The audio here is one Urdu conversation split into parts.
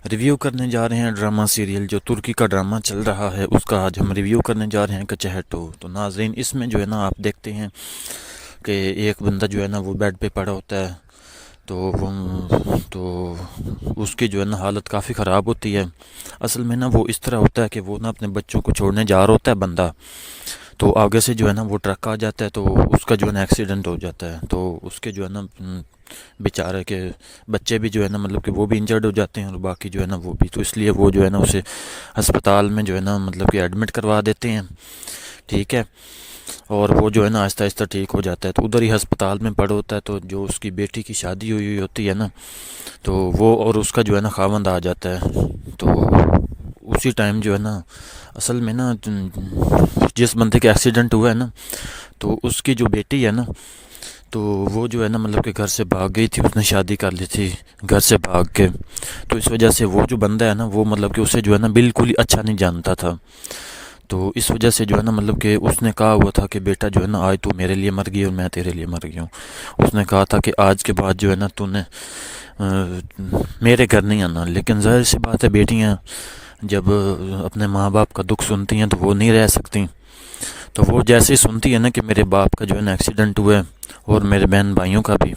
ریویو کرنے جا رہے ہیں ڈرامہ سیریل جو ترکی کا ڈرامہ چل رہا ہے، اس کا آج ہم ریویو کرنے جا رہے ہیں کچہٹ ٹو۔ تو ناظرین، اس میں جو ہے نا آپ دیکھتے ہیں کہ ایک بندہ جو ہے نا وہ بیڈ پہ پڑا ہوتا ہے، تو تو اس کی جو ہے نا حالت کافی خراب ہوتی ہے۔ اصل میں نا وہ اس طرح ہوتا ہے کہ وہ نا اپنے بچوں کو چھوڑنے جا رہا ہوتا ہے بندہ، تو آگے سے جو ہے نا وہ ٹرک آ جاتا ہے، تو اس کا جو ہے نا ایکسیڈنٹ ہو جاتا ہے۔ تو اس کے جو ہے نا بیچارے کے بچے بھی جو ہے نا مطلب کہ وہ بھی انجرڈ ہو جاتے ہیں، اور باقی جو ہے نا وہ بھی، تو اس لیے وہ جو ہے نا اسے ہسپتال میں جو ہے نا مطلب کہ ایڈمٹ کروا دیتے ہیں، ٹھیک ہے۔ اور وہ جو ہے نا آہستہ آہستہ ٹھیک ہو جاتا ہے۔ تو ادھر ہی ہسپتال میں پڑا ہوتا ہے، تو جو اس کی بیٹی کی شادی ہوئی ہوتی ہے نا، تو وہ اور اس کا جو ہے نا خاوند آ جاتا ہے۔ تو اسی ٹائم جو ہے نا اصل میں نا جس بندے کا ایکسیڈنٹ ہوا ہے نا، تو اس کی جو بیٹی ہے نا، تو وہ جو ہے نا مطلب کہ گھر سے بھاگ گئی تھی، اس نے شادی کر لی تھی گھر سے بھاگ کے۔ تو اس وجہ سے وہ جو بندہ ہے نا، وہ مطلب کہ اسے جو ہے نا بالکل ہی اچھا نہیں جانتا تھا۔ تو اس وجہ سے جو ہے نا مطلب کہ اس نے کہا ہوا تھا کہ بیٹا جو ہے نا آج تو میرے لیے مر گئی اور میں تیرے لیے مر گئی ہوں۔ اس نے کہا تھا کہ آج کے بعد جو ہے نا تو نے میرے گھر نہیں آنا۔ لیکن ظاہر سی بات ہے، بیٹیاں جب اپنے ماں باپ کا دکھ سنتی ہیں تو وہ نہیں رہ سکتی۔ تو وہ جیسے ہی سنتی ہے نا کہ میرے باپ کا جو ہے نا ایکسیڈنٹ ہوا ہے اور میرے بہن بھائیوں کا بھی،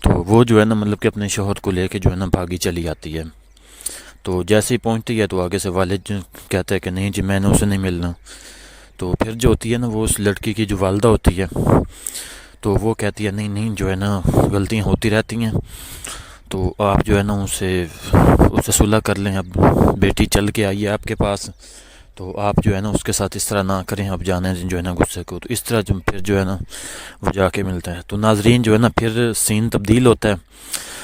تو وہ جو ہے نا مطلب کہ اپنے شوہر کو لے کے جو ہے نا بھاگی چلی آتی ہے۔ تو جیسے ہی پہنچتی ہے تو آگے سے والد کہتا ہے کہ نہیں جی میں نے اسے نہیں ملنا۔ تو پھر جو ہوتی ہے نا وہ اس لڑکی کی جو والدہ ہوتی ہے، تو وہ کہتی ہے نہیں نہیں جو ہے نا غلطیاں ہوتی رہتی ہیں، تو آپ جو ہے نا اسے صلح کر لیں، اب بیٹی چل کے آئی ہے آپ کے پاس، تو آپ جو ہے نا اس کے ساتھ اس طرح نہ کریں، اب جانے دیں جو ہے نا غصے کو۔ تو اس طرح پھر جو ہے نا وہ جا کے ملتا ہے۔ تو ناظرین جو ہے نا پھر سین تبدیل ہوتا ہے،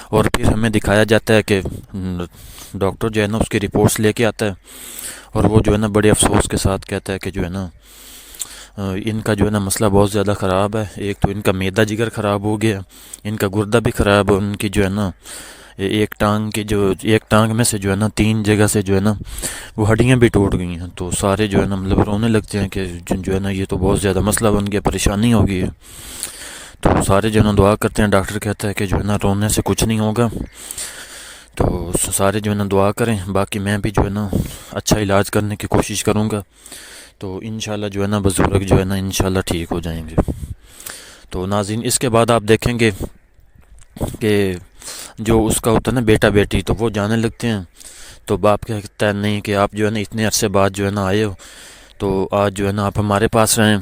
اور پھر ہمیں دکھایا جاتا ہے کہ ڈاکٹر جو ہے نا اس کی رپورٹس لے کے آتا ہے، اور وہ جو ہے نا بڑے افسوس کے ساتھ کہتا ہے کہ جو ہے نا ان کا جو ہے نا مسئلہ بہت زیادہ خراب ہے۔ ایک تو ان کا معدہ جگر خراب ہو گیا، ان کا گردہ بھی خراب ہے، ان کی جو ہے نا ایک ٹانگ میں سے جو ہے نا 3 جگہ سے جو ہے نا وہ ہڈیاں بھی ٹوٹ گئی ہیں۔ تو سارے جو ہے نا مطلب رونے لگتے ہیں کہ جو ہے نا یہ تو بہت زیادہ مسئلہ بن گیا، پریشانی ہو گئی ہے۔ تو سارے جو ہے نا دعا کرتے ہیں، ڈاکٹر کہتا ہے کہ جو ہے نا رونے سے کچھ نہیں ہوگا، تو سارے جو ہے نا دعا کریں، باقی میں بھی جو ہے نا اچھا علاج کرنے کی کوشش کروں گا، تو انشاءاللہ جو ہے نا بزرگ جو ہے نا انشاءاللہ ٹھیک ہو جائیں گے۔ تو ناظرین اس کے بعد آپ دیکھیں گے کہ جو اس کا ہوتا ہے نا بیٹا بیٹی، تو وہ جانے لگتے ہیں۔ تو باپ کہتا ہے نہیں کہ آپ جو ہے نا اتنے عرصے بعد جو ہے نا آئے ہو، تو آج جو ہے نا آپ ہمارے پاس رہیں۔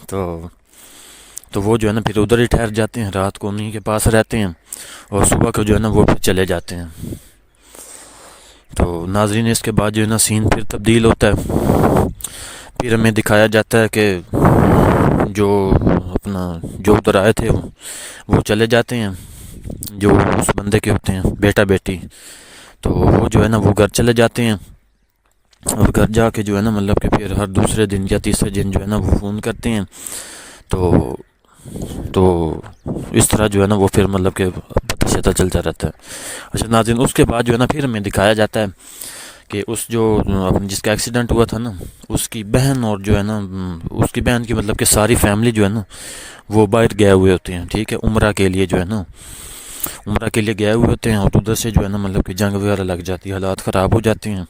تو وہ جو ہے نا پھر ادھر ہی ٹھہر جاتے ہیں، رات کو انہیں کے پاس رہتے ہیں، اور صبح کو جو ہے نا وہ پھر چلے جاتے ہیں۔ تو ناظرین اس کے بعد جو ہے نا سین پھر تبدیل ہوتا ہے، پھر ہمیں دکھایا جاتا ہے کہ جو ادھر آئے تھے وہ چلے جاتے ہیں، جو اس بندے کے ہوتے ہیں بیٹا بیٹی، تو وہ جو ہے نا وہ گھر چلے جاتے ہیں، اور گھر جا کے جو ہے نا مطلب کہ پھر ہر دوسرے دن یا تیسرے دن جو ہے نا وہ فون کرتے ہیں۔ تو اس طرح جو ہے نا وہ پھر مطلب کہ پتہ شتہ چلتا رہتا ہے۔ اچھا ناظرین اس کے بعد جو ہے نا پھر ہمیں دکھایا جاتا ہے کہ جس کا ایکسیڈنٹ ہوا تھا نا، اس کی بہن، اور جو ہے نا اس کی بہن کی مطلب کہ ساری فیملی جو ہے نا وہ باہر گئے ہوئے ہوتے ہیں، ٹھیک ہے، عمرہ کے لیے جو ہے نا عمرہ کے لیے گئے ہوئے ہوتے ہیں، اور ادھر سے جو ہے نا مطلب کہ جنگ وغیرہ لگ جاتی ہے، حالات خراب ہو جاتے ہیں۔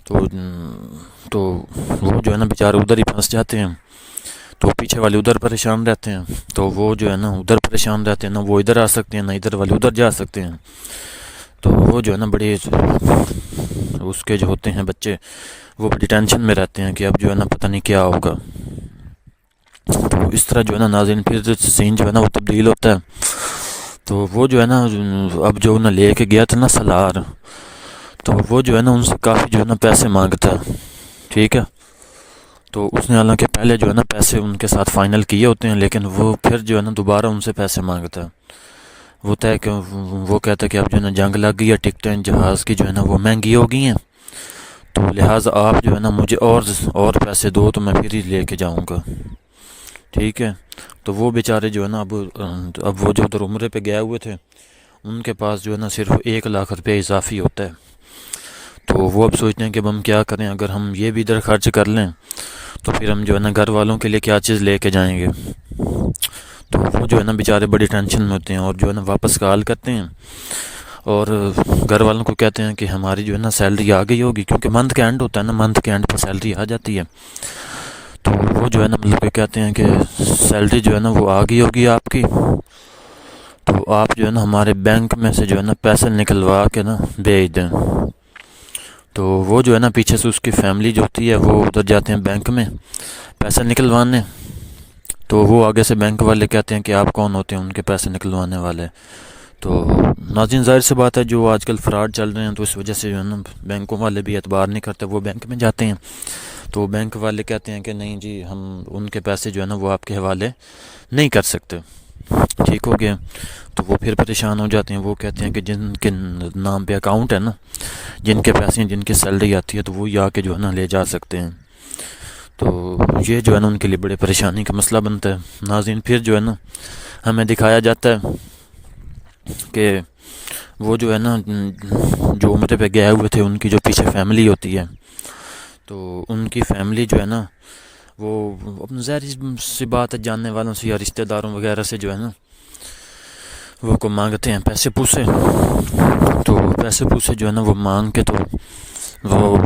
تو وہ جو ہے نا بیچارے ادھر ہی پھنس جاتے ہیں، تو پیچھے والے ادھر پریشان رہتے ہیں، تو وہ جو ہے نا ادھر پریشان رہتے ہیں، نہ وہ ادھر آ سکتے ہیں، نہ ادھر والے ادھر جا سکتے ہیں۔ تو وہ جو ہے نا بڑے اس کے جو ہوتے ہیں بچے، وہ بڑی ٹینشن میں رہتے ہیں کہ اب جو ہے نا پتہ نہیں کیا ہوگا۔ تو اس طرح جو ہے نا ناظرین پھر سین جو ہے نا وہ تبدیل ہوتا ہے۔ تو وہ جو ہے نا اب جو انہیں لے کے گیا تھا نا سالار، تو وہ جو ہے نا ان سے کافی جو ہے نا پیسے مانگتا ہے، ٹھیک ہے۔ تو اس نے حالانکہ پہلے جو ہے نا پیسے ان کے ساتھ فائنل کیے ہوتے ہیں، لیکن وہ پھر جو ہے نا دوبارہ ان سے پیسے مانگتا ہے۔ وہ کہتا ہے کہ اب جو ہے نا جنگ لگ گئی ہے، ٹکٹیں جہاز کی جو ہے نا وہ مہنگی ہو گئی ہیں، تو لہٰذا آپ جو ہے نا مجھے اور پیسے دو تو میں پھر ہی لے کے جاؤں گا، ٹھیک ہے۔ تو وہ بیچارے جو ہے نا اب وہ جو ادھر عمرے پہ گئے ہوئے تھے، ان کے پاس جو ہے نا صرف 1 لاکھ روپے اضافی ہوتا ہے۔ تو وہ اب سوچتے ہیں کہ اب ہم کیا کریں، اگر ہم یہ بھی ادھر خرچ کر لیں تو پھر ہم جو ہے نا گھر والوں کے لیے کیا چیز لے کے جائیں گے۔ تو وہ جو ہے نا بیچارے بڑی ٹینشن میں ہوتے ہیں، اور جو ہے نا واپس کال کرتے ہیں، اور گھر والوں کو کہتے ہیں کہ ہماری جو ہے نا سیلری آ گئی ہوگی، کیونکہ منتھ کا اینڈ ہوتا ہے نا، منتھ کے اینڈ پہ سیلری آ جاتی ہے، تو وہ جو ہے نا مطلب کہ کہتے ہیں کہ سیلری جو ہے نا وہ آ گئی ہوگی آپ کی، تو آپ جو ہے نا ہمارے بینک میں سے جو ہے نا پیسے نکلوا کے نا بھیج دیں۔ تو وہ جو ہے نا پیچھے سے اس کی فیملی جو ہوتی ہے وہ ادھر جاتے ہیں بینک میں پیسے نکلوانے، تو وہ آگے سے بینک والے کہتے ہیں کہ آپ کون ہوتے ہیں ان کے پیسے نکلوانے والے۔ تو ناظرین ظاہر سی بات ہے جو آج کل فراڈ چل رہے ہیں تو اس وجہ سے جو ہے نا بینکوں والے بھی اعتبار نہیں کرتے، وہ بینک میں جاتے ہیں تو بینک والے کہتے ہیں کہ نہیں جی ہم ان کے پیسے جو ہے نا وہ آپ کے حوالے نہیں کر سکتے، ٹھیک ہو گیا۔ تو وہ پھر پریشان ہو جاتے ہیں، وہ کہتے ہیں کہ جن کے نام پہ اکاؤنٹ ہے نا، جن کے پیسے ہیں، جن کی سیلری آتی ہے، تو وہ آ کے جو ہے نا لے جا سکتے ہیں۔ تو یہ جو ہے نا ان کے لیے بڑے پریشانی کا مسئلہ بنتا ہے۔ ناظرین پھر جو ہے نا ہمیں دکھایا جاتا ہے کہ وہ جو ہے نا جو عمرے پہ گئے ہوئے تھے ان کی جو پیچھے فیملی ہوتی ہے، تو ان کی فیملی جو ہے نا وہ اپنے ظاہر سی بات ہے جاننے والوں سے یا رشتہ داروں وغیرہ سے جو ہے نا وہ کو مانگتے ہیں پیسے پوسے، تو پیسے پوسے جو ہے نا وہ مانگ کے تو وہ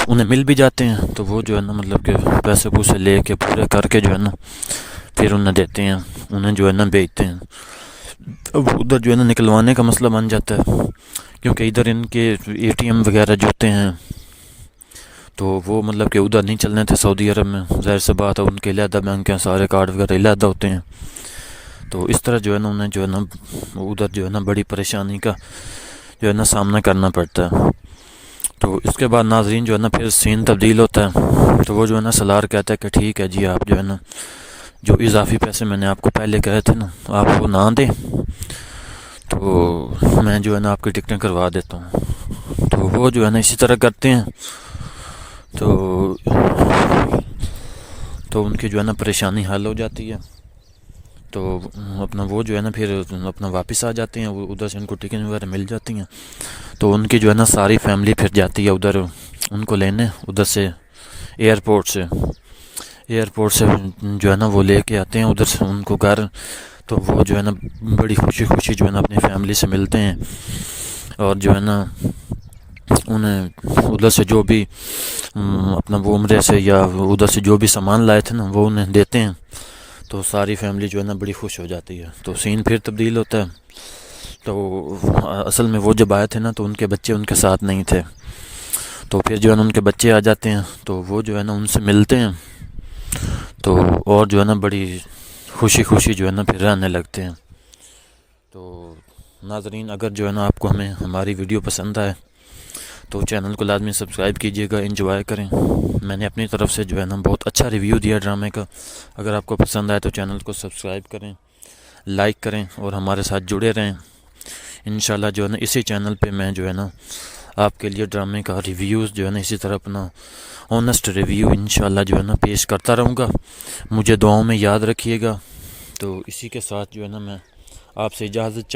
انہیں مل بھی جاتے ہیں، تو وہ جو ہے نا مطلب کہ پیسے پوسے لے کے پورے کر کے جو ہے نا پھر انہیں دیتے ہیں، انہیں جو ہے نا بیچتے ہیں۔ اب ادھر جو ہے نا نکلوانے کا مسئلہ بن جاتا ہے، کیونکہ ادھر ان کے اے ٹی ایم وغیرہ جو ہوتے ہیں تو وہ مطلب کہ ادھر نہیں چلنے تھے سعودی عرب میں، ظاہر سی بات ہے ان کے علیحدہ بینک ہیں، سارے کارڈ وغیرہ علیحدہ ہوتے ہیں، تو اس طرح جو ہے نا انہیں جو ہے نا ادھر جو ہے نا بڑی پریشانی کا جو ہے نا سامنا کرنا پڑتا ہے۔ تو اس کے بعد ناظرین جو ہے نا پھر سین تبدیل ہوتا ہے، تو وہ جو ہے نا سلار کہتا ہے کہ ٹھیک ہے جی آپ جو ہے نا جو اضافی پیسے میں نے آپ کو پہلے کہے تھے نا آپ وہ نہ دیں تو میں جو ہے نا آپ کی ٹکٹیں کروا دیتا ہوں، تو وہ جو ہے نا اسی طرح کرتے ہیں، تو ان کی جو ہے نا پریشانی حل ہو جاتی ہے، تو اپنا وہ جو ہے نا پھر اپنا واپس آ جاتے ہیں، وہ ادھر سے ان کو ٹکٹ وغیرہ مل جاتی ہیں، تو ان کی جو ہے نا ساری فیملی پھر جاتی ہے ادھر ان کو لینے، ادھر سے ایئرپورٹ سے جو ہے نا وہ لے کے آتے ہیں ادھر سے ان کو گھر، تو وہ جو ہے نا بڑی خوشی جو ہے نا اپنی فیملی سے ملتے ہیں، اور جو ہے نا انہیں ادھر سے جو بھی اپنا وہ عمرے سے یا ادھر سے جو بھی سامان لائے تھے نا وہ انہیں دیتے ہیں، تو ساری فیملی جو ہے نا بڑی خوش ہو جاتی ہے۔ تو سین پھر تبدیل ہوتا ہے، تو اصل میں وہ جب آئے تھے نا تو ان کے بچے ان کے ساتھ نہیں تھے، تو پھر جو ہے نا ان کے بچے آ جاتے ہیں، تو وہ جو ہے نا ان سے ملتے ہیں، تو اور جو ہے نا بڑی خوشی جو ہے نا پھر رہنے لگتے ہیں۔ تو ناظرین اگر جو ہے نا آپ کو ہماری ویڈیو پسند آئے تو چینل کو لازمی سبسکرائب کیجیے گا، انجوائے کریں۔ میں نے اپنی طرف سے جو ہے نا بہت اچھا ریویو دیا ڈرامے کا، اگر آپ کو پسند آئے تو چینل کو سبسکرائب کریں، لائک کریں اور ہمارے ساتھ جڑے رہیں۔ انشاءاللہ جو ہے نا اسی چینل پہ میں جو ہے نا آپ کے لیے ڈرامے کا ریویوز جو ہے نا اسی طرح اپنا آنیسٹ ریویو انشاءاللہ جو ہے نا پیش کرتا رہوں گا، مجھے دعاؤں میں یاد رکھیے گا۔ تو اسی کے ساتھ جو ہے نا میں آپ سے اجازت